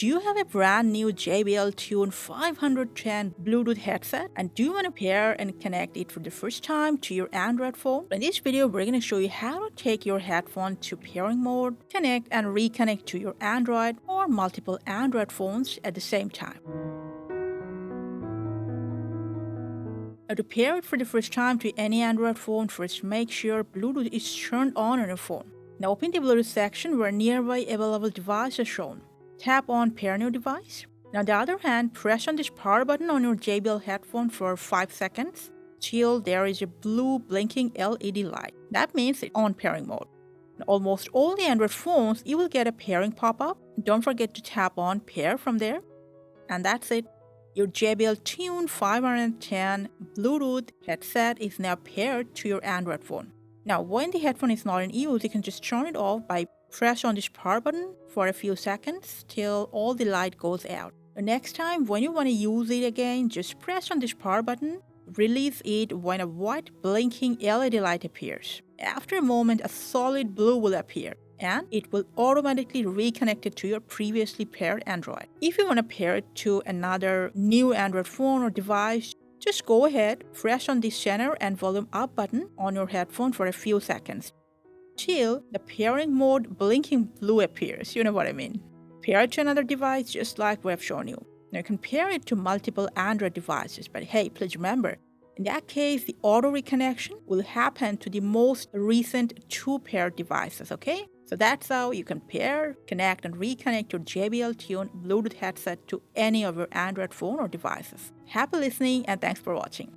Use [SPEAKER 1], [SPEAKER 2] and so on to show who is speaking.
[SPEAKER 1] Do you have a brand new JBL Tune 510 Bluetooth headset and do you want to pair and connect it for the first time to your Android phone? In this video, we're going to show you how to take your headphone to pairing mode, connect and reconnect to your Android or multiple Android phones at the same time. Now, to pair it for the first time to any Android phone, first make sure Bluetooth is turned on your phone. Now open the Bluetooth section where nearby available device is shown. Tap on Pair New Device. Now on the other hand, press on this power button on your JBL headphone for 5 seconds till there is a blue blinking LED light. That means it's on pairing mode. In almost all the Android phones, you will get a pairing pop-up. Don't forget to tap on Pair from there. And that's it. Your JBL Tune 510 Bluetooth headset is now paired to your Android phone. Now, when the headphone is not in use, you can just turn it off by press on this power button for a few seconds till all the light goes out. The next time when you want to use it again, just press on this power button, release it when a white blinking LED light appears. After a moment, a solid blue will appear and it will automatically reconnect it to your previously paired Android. If you want to pair it to another new Android phone or device, just go ahead, press on the center and volume up button on your headphone for a few seconds till the pairing mode blinking blue appears. You know what I mean. Pair it to another device just like we have shown you. Now you can pair it to multiple Android devices, but hey, please remember, in that case, the auto reconnection will happen to the most recent 2 paired devices, okay? So that's how you can pair, connect, and reconnect your JBL Tune Bluetooth headset to any of your Android phone or devices. Happy listening and thanks for watching.